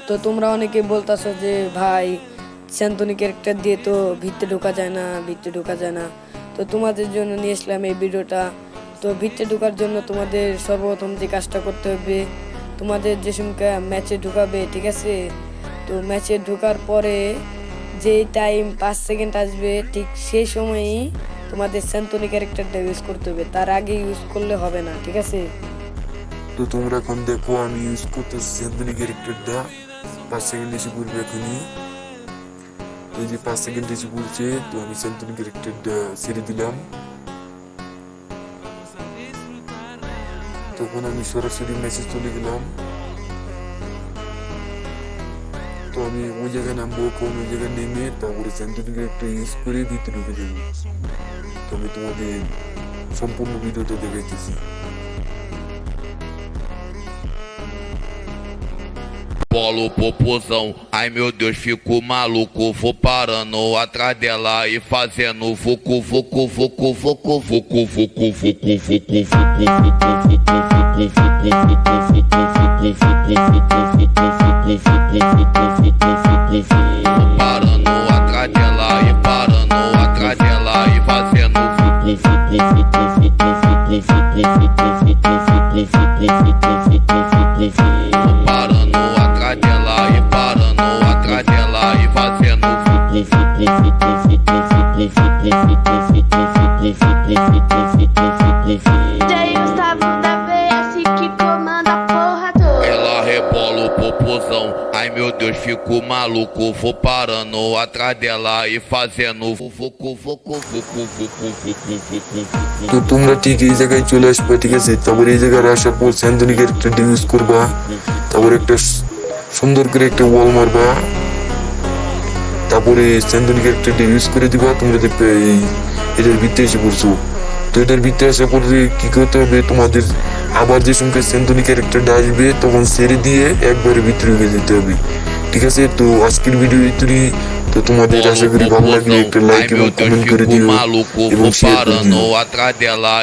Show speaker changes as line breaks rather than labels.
তো তোমরা অনেকে বলতাছো যে ভাই স্যান্তনি ক্যারেক্টার দিয়ে তো ভিতরে ঢোকা যায় না, ভিতরে ঢোকা যায় না। তো তোমাদের জন্য নিয়ে আসলাম এই ভিডিওটা। তো ভিতরে ঢোকার জন্য তোমাদের সর্বপ্রথম যে কাজটা করতে হবে, তোমাদের যে সময় ম্যাচে ঢুকাবে, ঠিক আছে? তো ম্যাচে ঢোকার পরে যেই টাইম 5 সেকেন্ড আসবে, ঠিক সেই সময়ই তোমাদের স্যান্তনি ক্যারেক্টারটা ইউজ করতে হবে, তার আগে ইউজ করলে হবে না, ঠিক আছে?
তো তোমরা এখন দেখো আমি ইউজ করতেছি স্যান্তনি ক্যারেক্টারটা। 5 সেকেন্ড এসে পড়বে এখনই। এই যে 5 সেকেন্ড এসে পড়ছে, তো আমি স্যান্তনি ক্যারেক্টারটা ছেড়ে দিলাম। তখন আমি সরাসরি মেসেজ চলে গেলাম। তো আমি ওই জায়গায় নামবো, কোন ওই জায়গায় নেমে তারপরে স্যান্তনি ক্যারেক্টার ইউজ করে ভিতরে ঢুকে যাবো। তো আমি তোমাদের সম্পূর্ণ ভিডিওটা দেখাইতেছি।
Polo popozão, ai meu Deus, fico maluco. Vou parando atrás dela e fazendo vucu, vucu, vucu, vucu, vucu, vucu, vucu, vucu, parando atrás dela e parando atrás dela e fazendo parando atrás dela e parando atrás dela e fazendo
Gustavo da VS que comanda a porra toda.
ela rebola o popozão, ai meu Deus, fico maluco. Vou parando atrás dela e fazendo vucu, vucu, vucu, vucu, vucu, vucu.
তো তোমরা ঠিক এই জায়গায় চলে আসবে, ঠিক আছে? তারপরে এই জায়গায় আসার পর স্যান্তনি ক্যারেক্টারটা ইউজ করবা। তারপরে একটা সুন্দর করে একটা ওয়াল মারবা। তারপরে স্যান্তনি ক্যারেক্টারটা ইউজ করে দিবা। তোমরা দেখবে এটার ভিতরে এসে পড়ছো। তো এটার ভিতরে আসার পরে কি করতে হবে, তোমাদের আবার যে সঙ্গে স্যান্তনি ক্যারেক্টারটা আসবে তখন ছেড়ে দিয়ে একবারে ভিতরে ঢুকে যেতে হবে, ঠিক আছে? তো আজকের ভিডিও ভিতরে তো তোমাদের আশা করি ভালো লাগলে একটা
Ai
লাইক এবং
meu Deus,
কমেন্ট করে
fico
দিও
maluco.
এবং
Vou
শেয়ার করে দিও।
parando atrás dela.